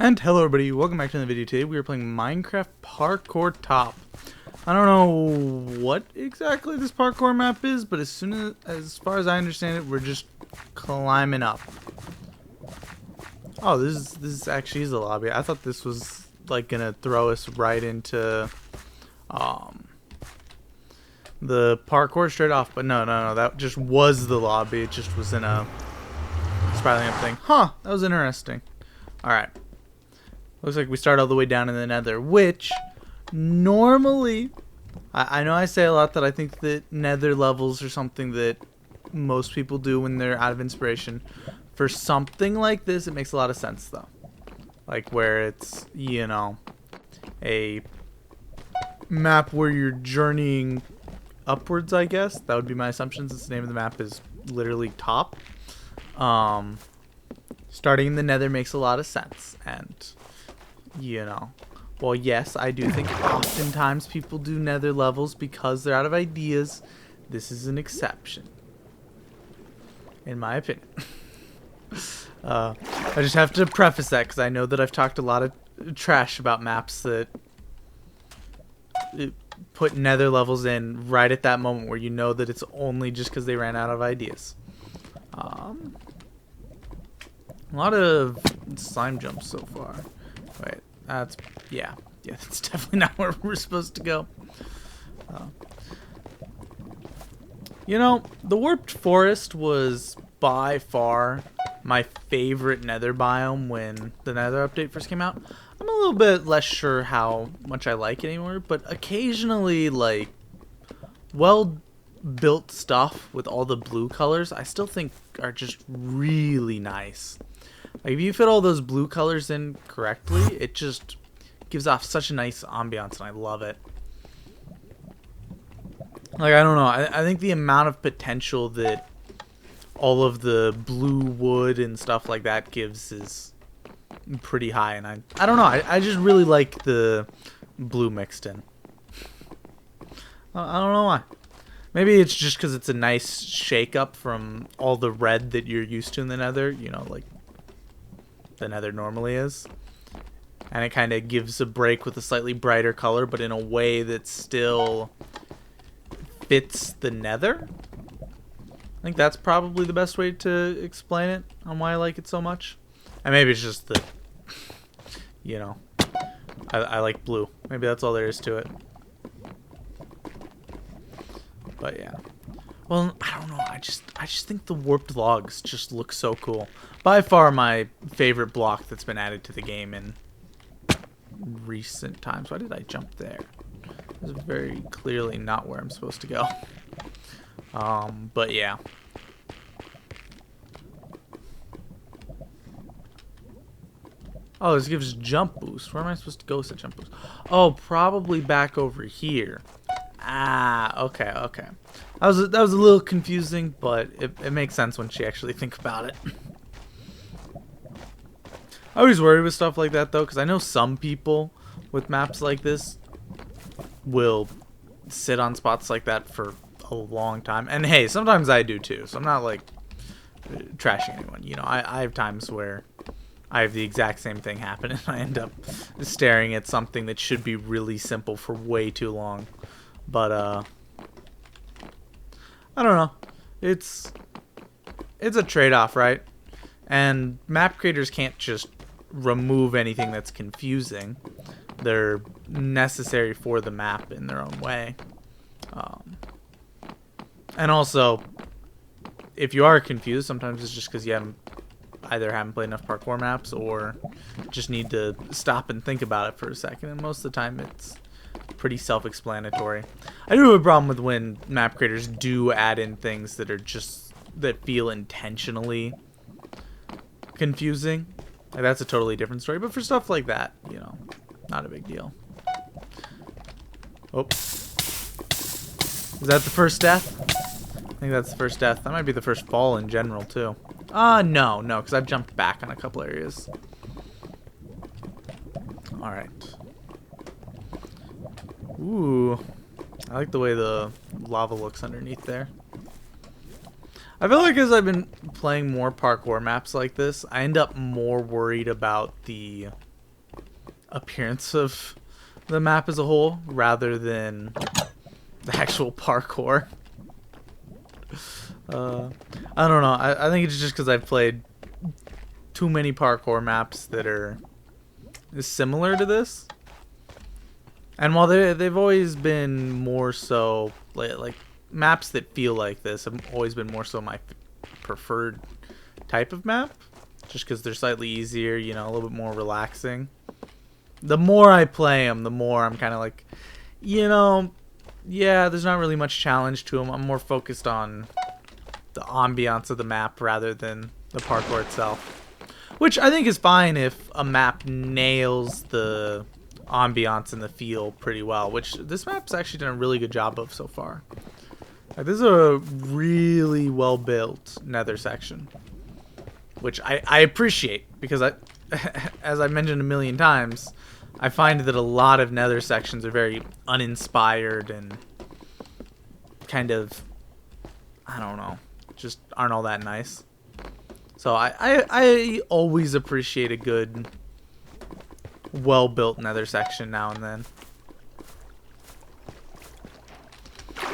And hello everybody, welcome back to the video. Today we are playing Minecraft Parkour Top. I don't know what exactly this parkour map is, but as far as I understand it, we're just climbing up. Oh, this is actually the lobby. I thought this was like gonna throw us right into the parkour straight off, but no, that just was the lobby. It just was in a spiraling up thing. Huh, that was interesting. Alright. Looks like we start all the way down in the nether, which normally, I know I say a lot that I think that nether levels are something that most people do when they're out of inspiration. For something like this, it makes a lot of sense though. Like where it's, you know, a map where you're journeying upwards, I guess. That would be my assumption since the name of the map is literally top. Starting in the nether makes a lot of sense, and you know, well, yes, I do think oftentimes people do nether levels because they're out of ideas. This is an exception, in my opinion. I just have to preface that because I know that I've talked a lot of trash about maps that put nether levels in right at that moment where you know that it's only just because they ran out of ideas. A lot of slime jumps so far. Wait, that's, yeah, that's definitely not where we're supposed to go. You know, the Warped Forest was by far my favorite nether biome when the nether update first came out. I'm a little bit less sure how much I like it anymore, but occasionally, like, well-built stuff with all the blue colors, I still think are just really nice. Like, if you fit all those blue colors in correctly, it just gives off such a nice ambiance, and I love it. Like, I don't know, I think the amount of potential that all of the blue wood and stuff like that gives is pretty high, and I don't know, I just really like the blue mixed in. I don't know why. Maybe it's just because it's a nice shake-up from all the red that you're used to in the nether, you know, like the nether normally is, and it kind of gives a break with a slightly brighter color, but in a way that still fits the nether. I think that's probably the best way to explain it on why I like it so much. And maybe it's just that, you know, I like blue. Maybe that's all there is to it. But yeah. Well, I don't know. I just think the warped logs just look so cool. By far my favorite block that's been added to the game in recent times. Why did I jump there? This is very clearly not where I'm supposed to go. But yeah. Oh, this gives jump boost. Where am I supposed to go with the jump boost? Oh, probably back over here. Ah, okay. That was a little confusing, but it makes sense when you actually think about it. I always worry with stuff like that, though, because I know some people with maps like this will sit on spots like that for a long time. And hey, sometimes I do too, so I'm not like trashing anyone. You know, I have times where I have the exact same thing happen, and I end up staring at something that should be really simple for way too long. But I don't know. It's a trade-off, right? And map creators can't just remove anything that's confusing. They're necessary for the map in their own way. And also, if you are confused, sometimes it's just because you either haven't played enough parkour maps or just need to stop and think about it for a second. And most of the time, it's pretty self-explanatory. I do have a problem with when map creators do add in things that feel intentionally confusing. Like, that's a totally different story. But for stuff like that, you know, not a big deal. Oh. Is that the first death? I think that's the first death. That might be the first fall in general, too. No, because I've jumped back on a couple areas. Alright. Ooh. I like the way the lava looks underneath there. I feel like as I've been playing more parkour maps like this, I end up more worried about the appearance of the map as a whole rather than the actual parkour. I don't know. I think it's just because I've played too many parkour maps that are similar to this. And while they've always been more so like maps that feel like this have always been more so my preferred type of map, just because they're slightly easier, you know, a little bit more relaxing. The more I play them, the more I'm kind of like, you know, yeah, there's not really much challenge to them. I'm more focused on the ambiance of the map rather than the parkour itself. Which I think is fine if a map nails the ambiance and the feel pretty well, which this map's actually done a really good job of so far. Like, this is a really well built nether section, which I appreciate, because as I mentioned a million times, I find that a lot of nether sections are very uninspired and kind of, I don't know, just aren't all that nice. So I always appreciate a good, well-built nether section now and then.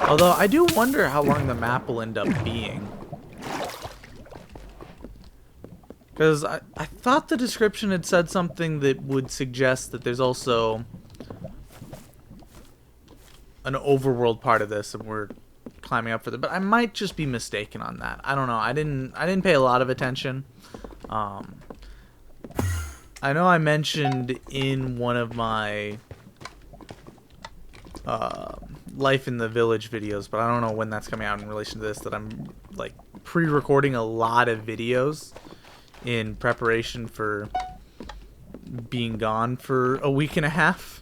Although I do wonder how long the map will end up being. Because I thought the description had said something that would suggest that there's also an overworld part of this and we're climbing up for the, but I might just be mistaken on that. I don't know. I didn't pay a lot of attention. I know I mentioned in one of my Life in the Village videos, but I don't know when that's coming out in relation to this, that I'm like pre-recording a lot of videos in preparation for being gone for a week and a half.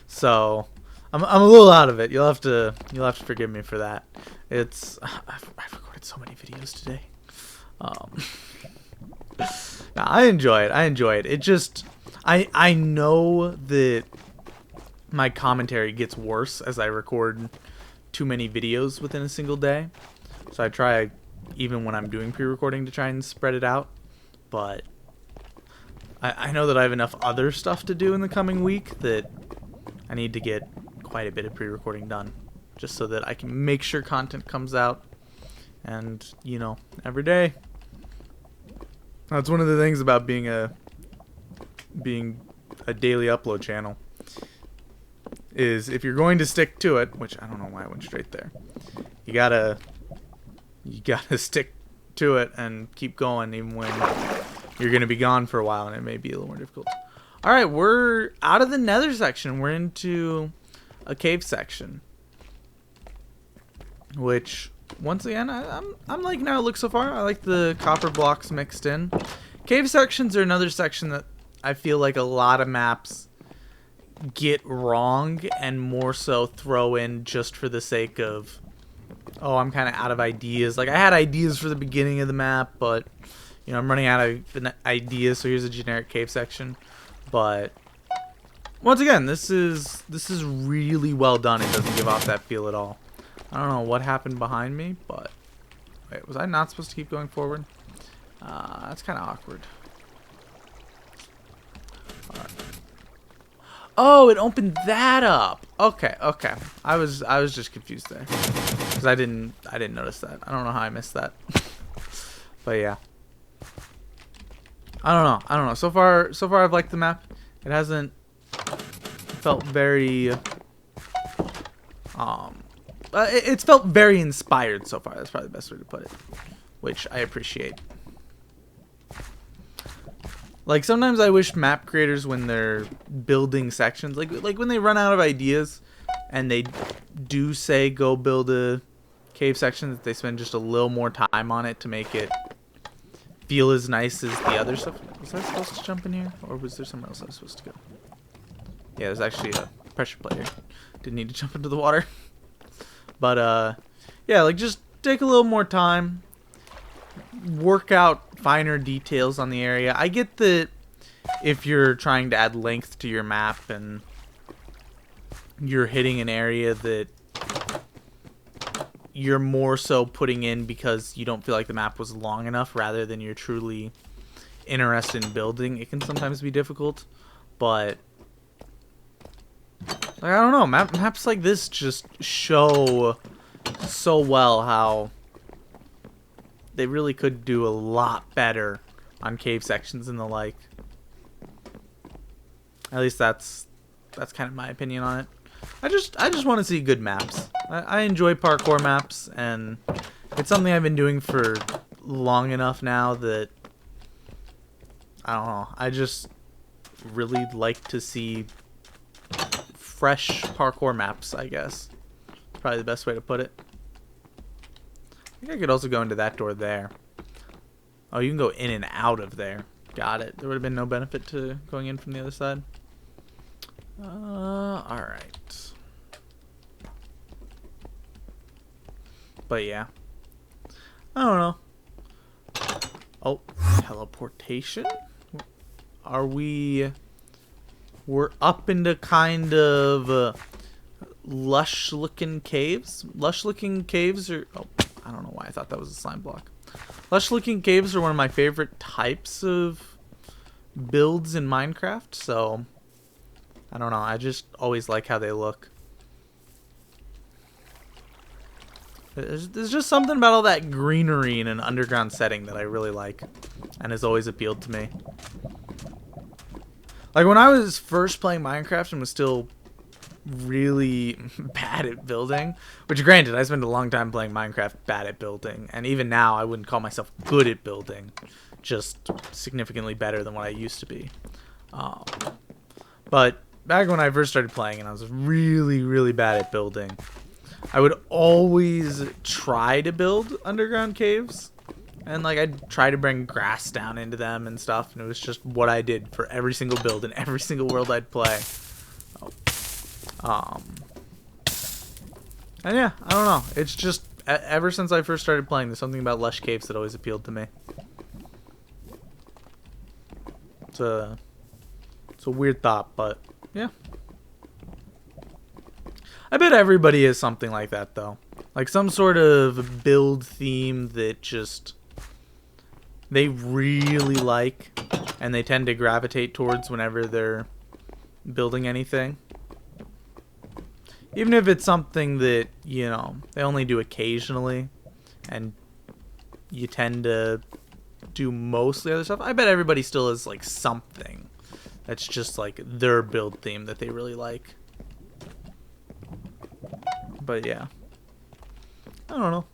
So I'm a little out of it. You'll have to forgive me for that. I've recorded so many videos today. Nah, I enjoy it. It just I know that my commentary gets worse as I record too many videos within a single day. So I try, even when I'm doing pre-recording, to try and spread it out. But I know that I have enough other stuff to do in the coming week that I need to get quite a bit of pre-recording done, just so that I can make sure content comes out, and, you know, every day. That's one of the things about being a daily upload channel, is if you're going to stick to it, which I don't know why I went straight there, you gotta stick to it and keep going even when you're gonna be gone for a while and it may be a little more difficult. Alright, we're out of the nether section. We're into a cave section, which, once again, I'm liking how it looks so far. I like the copper blocks mixed in. Cave sections are another section that I feel like a lot of maps get wrong and more so throw in just for the sake of, oh, I'm kind of out of ideas. Like, I had ideas for the beginning of the map, but, you know, I'm running out of ideas, so here's a generic cave section. But once again, this is really well done. It doesn't give off that feel at all. I don't know what happened behind me, but wait, was I not supposed to keep going forward? That's kind of awkward. All right. Oh, it opened that up. Okay. I was just confused there, because I didn't notice that. I don't know how I missed that. But yeah. I don't know. So far I've liked the map. It hasn't felt very it's felt very inspired so far. That's probably the best way to put it, which I appreciate. Like, sometimes I wish map creators, when they're building sections, like when they run out of ideas and they do say go build a cave section, that they spend just a little more time on it to make it feel as nice as the other stuff. Was I supposed to jump in here, or was there somewhere else I was supposed to go? Yeah, there's actually a pressure plate here. Didn't need to jump into the water. But yeah, like, just take a little more time, work out finer details on the area. I get that if you're trying to add length to your map and you're hitting an area that you're more so putting in because you don't feel like the map was long enough rather than you're truly interested in building, it can sometimes be difficult. But Like, I don't know, maps like this just show so well how they really could do a lot better on cave sections and the like. At least that's kind of my opinion on it. I just want to see good maps. I enjoy parkour maps, and it's something I've been doing for long enough now that I don't know. I just really like to see fresh parkour maps, I guess. Probably the best way to put it. I think I could also go into that door there. Oh, you can go in and out of there. Got it. There would have been no benefit to going in from the other side. Alright. But yeah. I don't know. Oh, teleportation? Are we... We're up into kind of lush-looking caves? Lush-looking caves are... Oh, I don't know why I thought that was a slime block. Lush-looking caves are one of my favorite types of builds in Minecraft, so... I don't know, I just always like how they look. There's just something about all that greenery in an underground setting that I really like, and has always appealed to me. Like, when I was first playing Minecraft and was still really bad at building, which granted, I spent a long time playing Minecraft bad at building, and even now I wouldn't call myself good at building, just significantly better than what I used to be. But back when I first started playing and I was really, really bad at building, I would always try to build underground caves. And like I'd try to bring grass down into them and stuff, and it was just what I did for every single build in every single world I'd play. And yeah, I don't know. It's just ever since I first started playing, there's something about lush caves that always appealed to me. It's a weird thought, but yeah. I bet everybody has something like that though. Like some sort of build theme that just they really like and they tend to gravitate towards whenever they're building anything. Even if it's something that, you know, they only do occasionally and you tend to do mostly other stuff. I bet everybody still has like something that's just like their build theme that they really like. But yeah, I don't know.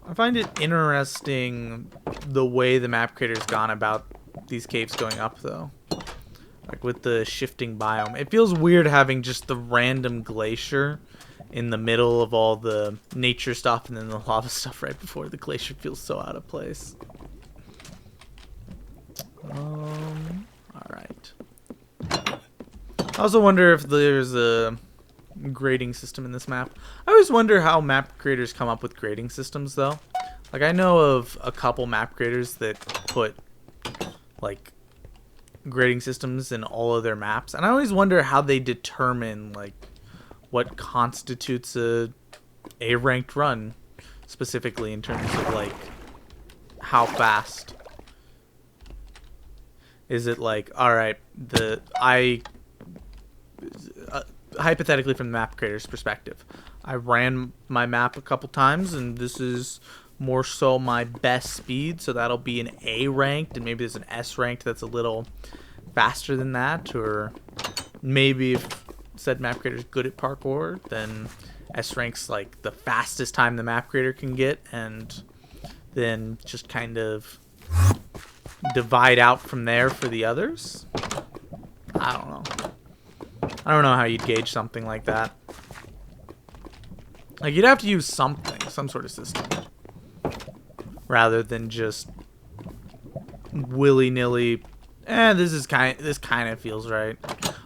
I find it interesting the way the map creator's gone about these caves going up though. Like with the shifting biome. It feels weird having just the random glacier in the middle of all the nature stuff and then the lava stuff right before the glacier feels so out of place. Alright. I also wonder if there's a grading system in this map. I always wonder how map creators come up with grading systems though. Like I know of a couple map creators that put like grading systems in all of their maps, and I always wonder how they determine like what constitutes a ranked run specifically in terms of like how fast. Is it like, all right, hypothetically from the map creator's perspective, I ran my map a couple times and this is more so my best speed, so that'll be an A ranked, and maybe there's an S ranked that's a little faster than that, or maybe if said map creator is good at parkour, then S ranks like the fastest time the map creator can get, and then just kind of divide out from there for the others. I don't know. I don't know how you'd gauge something like that. Like you'd have to use something, some sort of system, rather than just willy-nilly. This kind of feels right.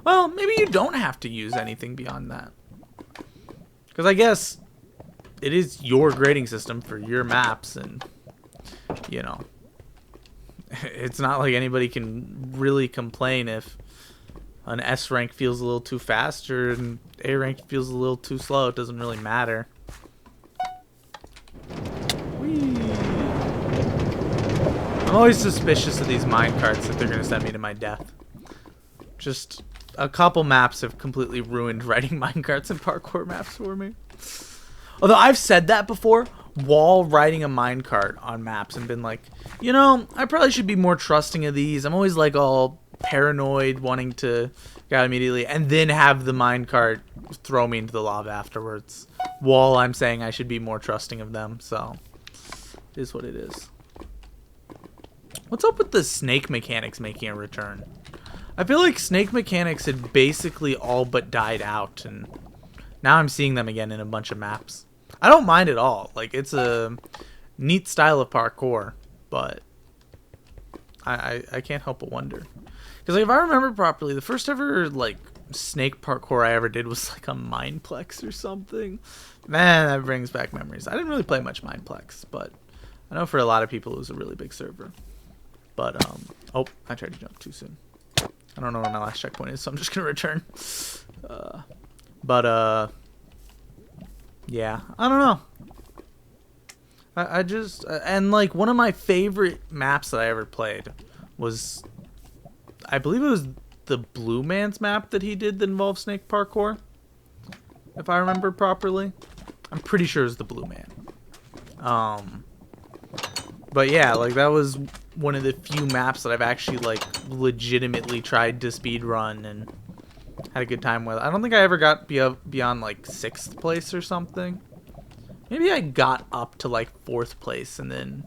Well, maybe you don't have to use anything beyond that, because I guess it is your grading system for your maps, and you know, it's not like anybody can really complain if an S rank feels a little too fast or an A rank feels a little too slow. It doesn't really matter. Whee. I'm always suspicious of these minecarts that they're going to send me to my death. Just, a couple maps have completely ruined writing minecarts and parkour maps for me. Although I've said that before while writing a minecart on maps and been like, you know, I probably should be more trusting of these. I'm always like all paranoid, wanting to get out immediately, and then have the minecart throw me into the lava afterwards while I'm saying I should be more trusting of them. So it is what it is. What's up with the snake mechanics making a return? I feel like snake mechanics had basically all but died out, and now I'm seeing them again in a bunch of maps. I don't mind at all. Like, it's a neat style of parkour, but I can't help but wonder. Because, like, if I remember properly, the first ever, like, snake parkour I ever did was, like, a Mineplex or something. Man, that brings back memories. I didn't really play much Mineplex, but I know for a lot of people it was a really big server. But, oh, I tried to jump too soon. I don't know where my last checkpoint is, so I'm just going to return. Yeah, I don't know. I just, and like one of my favorite maps that I ever played was, I believe it was the Blue Man's map that he did that involved snake parkour. If I remember properly. I'm pretty sure it was the Blue Man. But yeah, like that was one of the few maps that I've actually like legitimately tried to speedrun and had a good time with. I don't think I ever got beyond like 6th place or something. Maybe I got up to like 4th place and then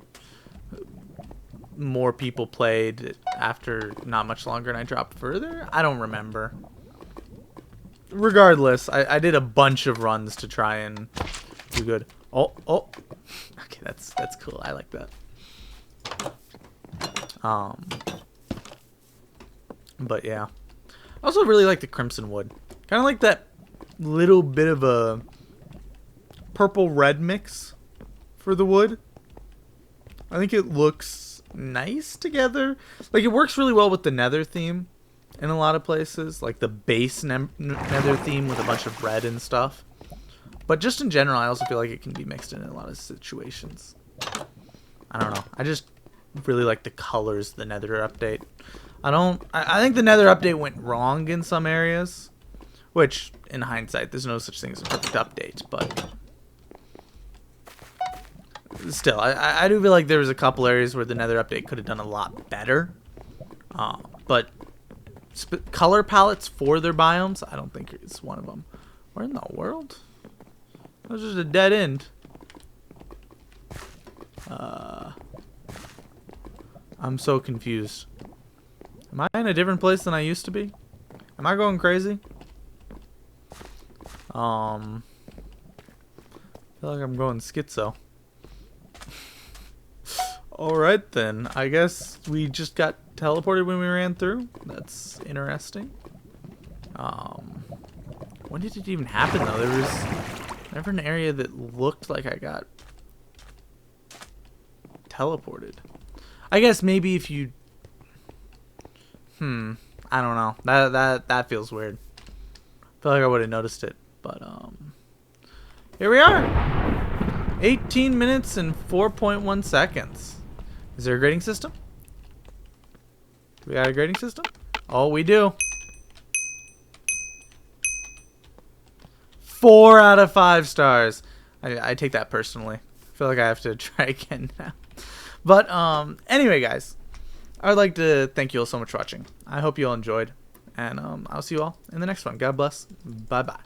more people played after not much longer and I dropped further. I don't remember. Regardless, I did a bunch of runs to try and do good. Oh. Okay, that's cool. I like that. But yeah. I also really like the crimson wood. Kind of like that little bit of a purple-red mix for the wood. I think it looks nice together. Like, it works really well with the nether theme in a lot of places. Like, the base nether theme with a bunch of red and stuff. But just in general, I also feel like it can be mixed in a lot of situations. I don't know. I just really like the colors of the nether update. I think the nether update went wrong in some areas, which in hindsight there's no such thing as a perfect update, but still I do feel like there was a couple areas where the nether update could have done a lot better, but color palettes for their biomes I don't think it's one of them. Where in the world? That was just a dead end. I'm so confused. Am I in a different place than I used to be? Am I going crazy? I feel like I'm going schizo. Alright then. I guess we just got teleported when we ran through. That's interesting. When did it even happen though? There was never an area that looked like I got teleported. I guess maybe if you I don't know. That feels weird. I feel like I would have noticed it, but here we are. 18 minutes and 4.1 seconds. Is there a grading system? We got a grading system? Oh, we do. 4 out of 5 stars. I take that personally. I feel like I have to try again now. But anyway, guys, I would like to thank you all so much for watching. I hope you all enjoyed, and I'll see you all in the next one. God bless. Bye-bye.